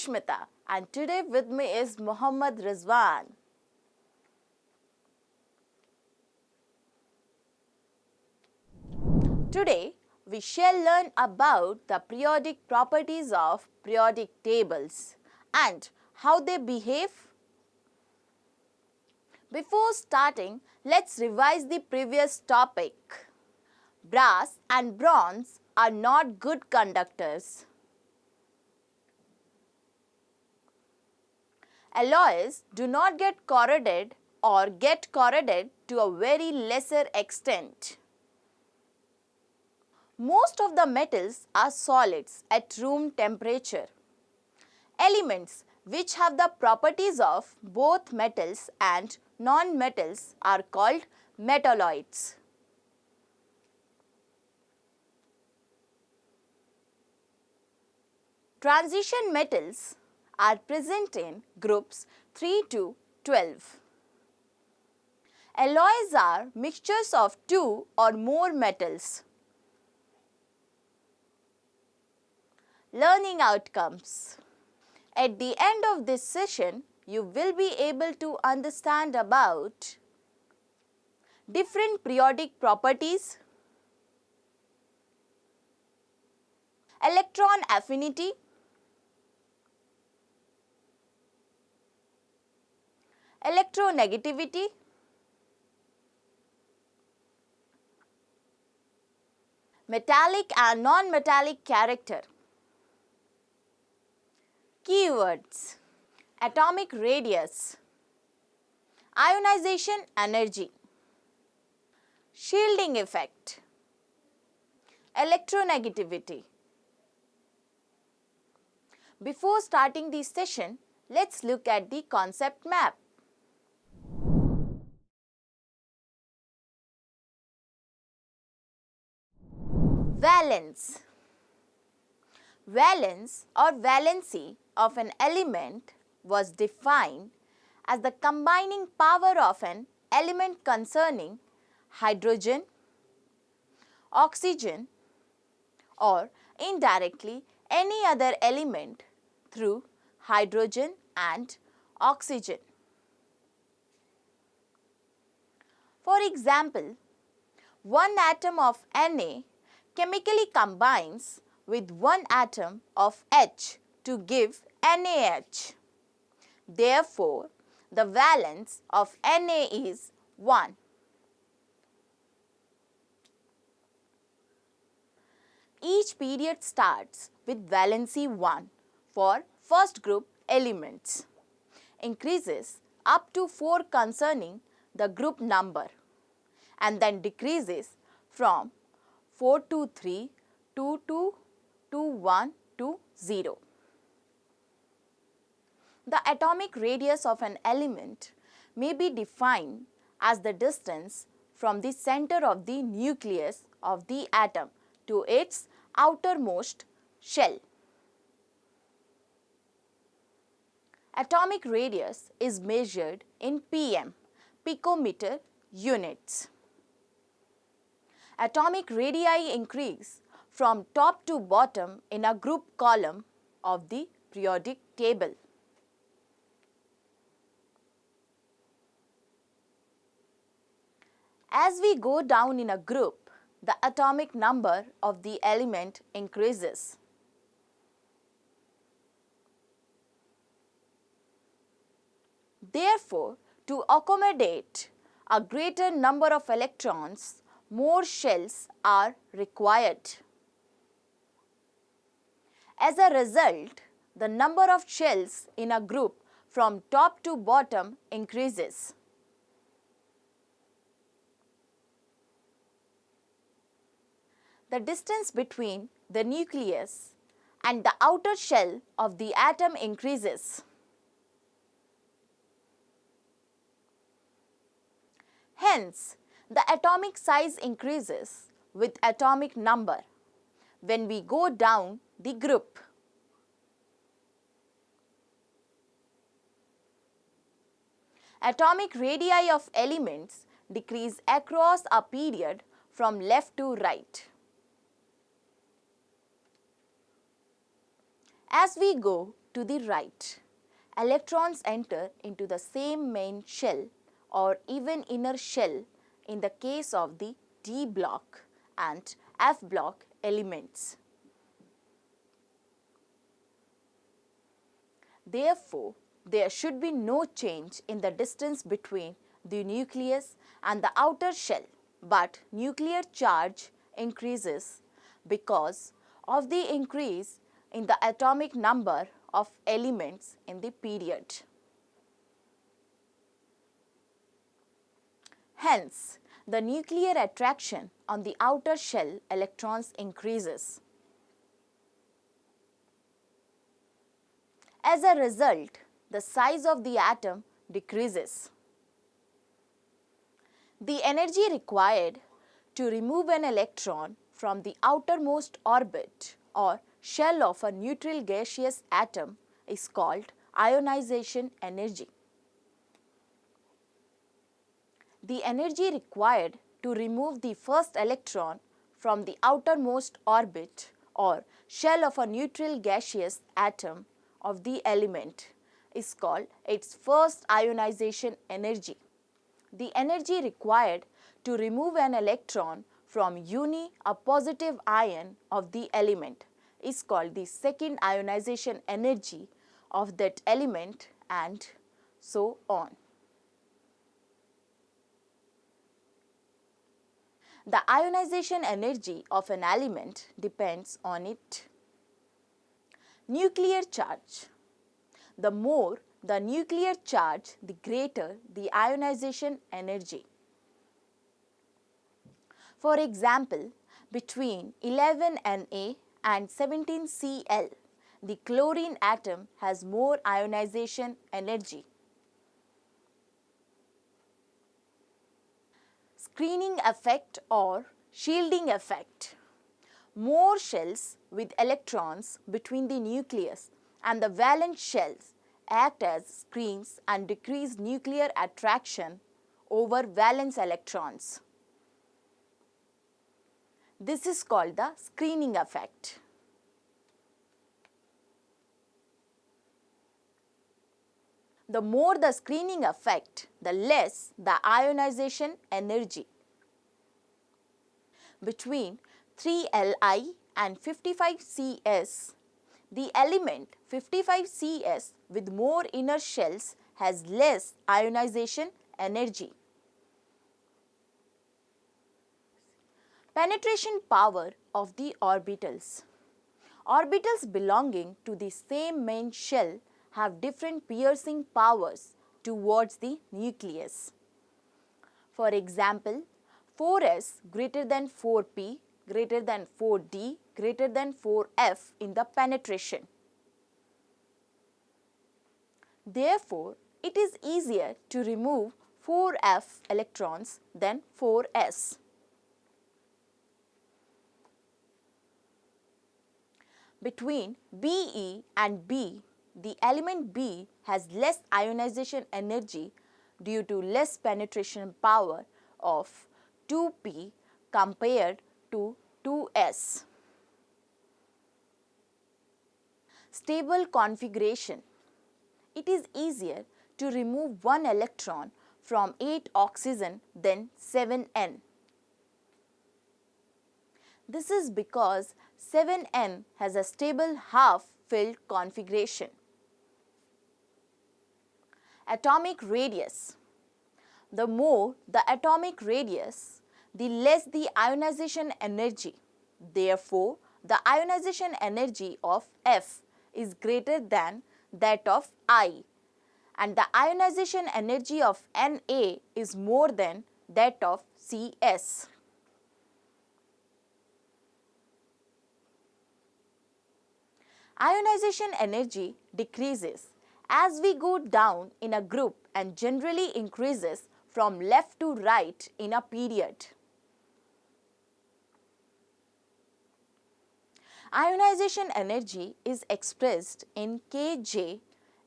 Sushmita, and today with me is Muhammad Rizwan. Today, we shall learn about the periodic properties of periodic tables and how they behave. Before starting, let's revise the previous topic. Brass and bronze are not good conductors. Alloys do not get corroded or get corroded to a very lesser extent. Most of the metals are solids at room temperature. Elements which have the properties of both metals and non-metals are called metalloids. Transition metals are present in groups 3 to 12. Alloys are mixtures of two or more metals. Learning outcomes. At the end of this session, you will be able to understand about different periodic properties, electron affinity, electronegativity, metallic and non-metallic character. Keywords: atomic radius, ionization energy, shielding effect, electronegativity. Before starting the session, let's look at the concept map. Valence. Valence or valency of an element was defined as the combining power of an element concerning hydrogen, oxygen, or indirectly any other element through hydrogen and oxygen. For example, one atom of Na chemically combines with one atom of H to give NaH. Therefore, the valence of Na is 1. Each period starts with valency 1 for first group elements, increases up to 4 concerning the group number, and then decreases from 4 to 3, 2 to 1 to 0. The atomic radius of an element may be defined as the distance from the center of the nucleus of the atom to its outermost shell. Atomic radius is measured in pm, picometer units. Atomic radii increase from top to bottom in a group column of the periodic table. As we go down in a group, the atomic number of the element increases. Therefore, to accommodate a greater number of electrons, more shells are required. As a result, the number of shells in a group from top to bottom increases. The distance between the nucleus and the outer shell of the atom increases. Hence, the atomic size increases with atomic number when we go down the group. Atomic radii of elements decrease across a period from left to right. As we go to the right. Electrons enter into the same main shell or even inner shell in the case of the D block and F block elements. Therefore, there should be no change in the distance between the nucleus and the outer shell, but nuclear charge increases because of the increase in the atomic number of elements in the period. Hence, the nuclear attraction on the outer shell electrons increases. As a result, the size of the atom decreases. The energy required to remove an electron from the outermost orbit or shell of a neutral gaseous atom is called ionization energy. The energy required to remove the first electron from the outermost orbit or shell of a neutral gaseous atom of the element is called its first ionization energy. The energy required to remove an electron from a positive ion of the element is called the second ionization energy of that element, and so on. The ionization energy of an element depends on its nuclear charge. The more the nuclear charge, the greater the ionization energy. For example, between 11 Na and 17 Cl, the chlorine atom has more ionization energy. Screening effect or shielding effect. More shells with electrons between the nucleus and the valence shells act as screens and decrease nuclear attraction over valence electrons. This is called the screening effect. The more the screening effect, the less the ionization energy. Between 3Li and 55Cs, the element 55Cs with more inner shells has less ionization energy. Penetration power of the orbitals. Orbitals belonging to the same main shell have different piercing powers towards the nucleus. For example, 4s greater than 4p greater than 4d greater than 4f in the penetration. Therefore, it is easier to remove 4f electrons than 4s. Between Be and B, the element B has less ionization energy due to less penetration power of 2p compared to 2s. Stable configuration. It is easier to remove one electron from 8 oxygen than 7n. This is because 7n has a stable half-filled configuration. Atomic radius. The more the atomic radius, the less the ionization energy. Therefore, the ionization energy of F is greater than that of I, and the ionization energy of Na is more than that of Cs. Ionization energy decreases as we go down in a group and generally increases from left to right in a period. Ionization energy is expressed in Kj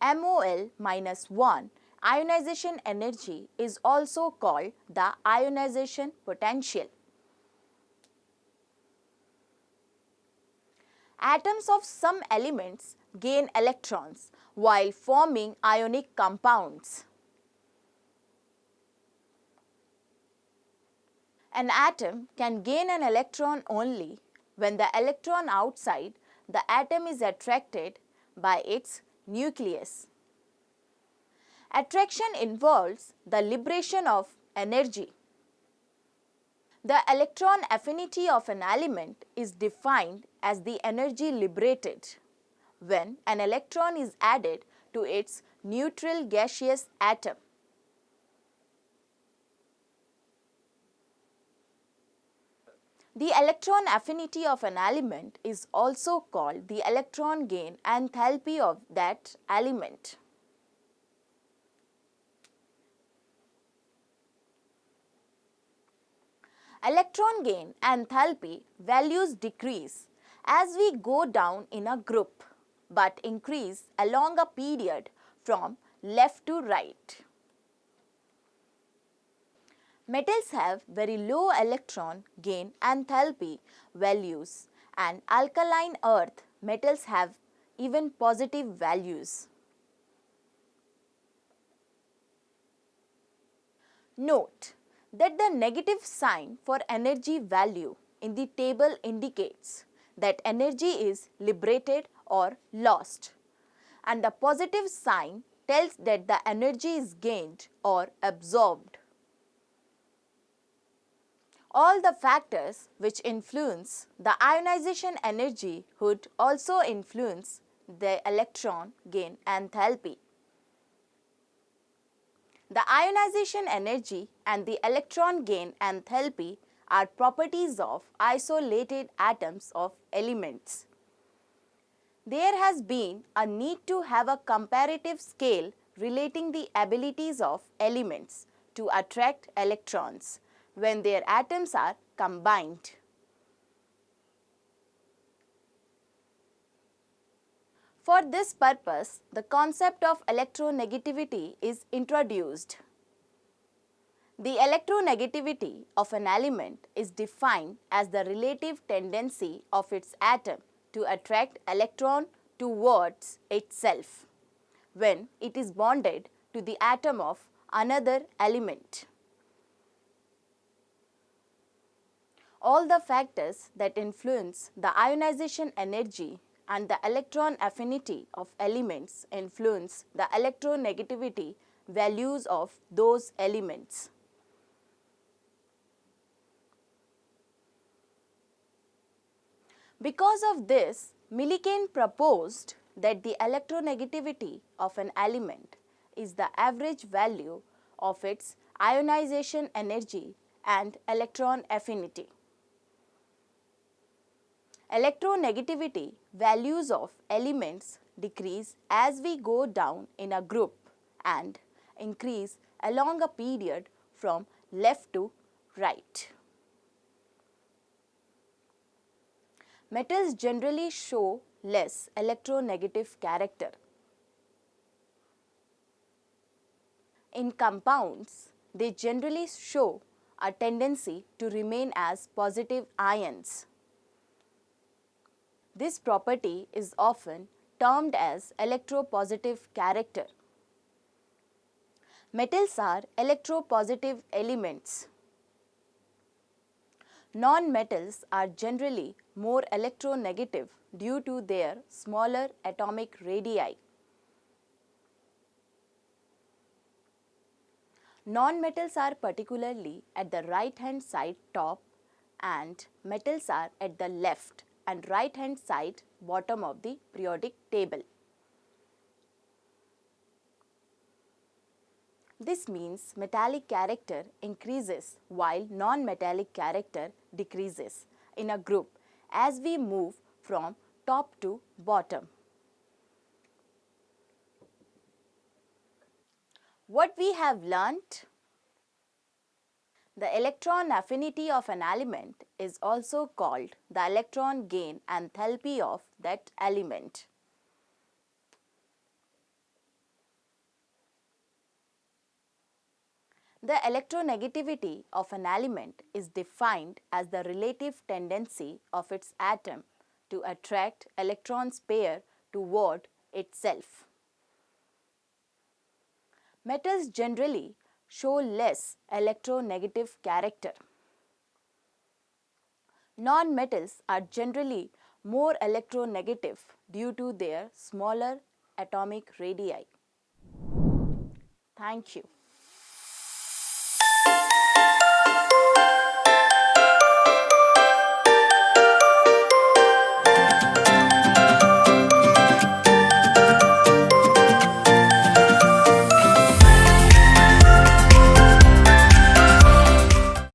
mol minus 1. Ionization energy is also called the ionization potential. Atoms of some elements gain electrons while forming ionic compounds. An atom can gain an electron only when the electron outside the atom is attracted by its nucleus. Attraction involves the liberation of energy. The electron affinity of an element is defined as the energy liberated when an electron is added to its neutral gaseous atom. The electron affinity of an element is also called the electron gain enthalpy of that element. Electron gain enthalpy values decrease as we go down in a group but increase along a period from left to right. Metals have very low electron gain enthalpy values, and alkaline earth metals have even positive values. Note that the negative sign for energy value in the table indicates that energy is liberated or lost, and the positive sign tells that the energy is gained or absorbed. All the factors which influence the ionization energy would also influence the electron gain enthalpy. The ionization energy and the electron gain enthalpy are properties of isolated atoms of elements. There has been a need to have a comparative scale relating the abilities of elements to attract electrons when their atoms are combined. For this purpose, the concept of electronegativity is introduced. The electronegativity of an element is defined as the relative tendency of its atom to attract electron towards itself when it is bonded to the atom of another element. All the factors that influence the ionization energy and the electron affinity of elements influence the electronegativity values of those elements. Because of this, Millikan proposed that the electronegativity of an element is the average value of its ionization energy and electron affinity. Electronegativity values of elements decrease as we go down in a group and increase along a period from left to right. Metals generally show less electronegative character. In compounds, they generally show a tendency to remain as positive ions. This property is often termed as electropositive character. Metals are electropositive elements. Non-metals are generally more electronegative due to their smaller atomic radii. Non-metals are particularly at the right-hand side top, and metals are at the left and right-hand side bottom of the periodic table. This means metallic character increases while non-metallic character decreases in a group as we move from top to bottom. What we have learnt? The electron affinity of an element is also called the electron gain enthalpy of that element. The electronegativity of an element is defined as the relative tendency of its atom to attract electrons pair toward itself. Metals generally show less electronegative character. Non-metals are generally more electronegative due to their smaller atomic radii. Thank you.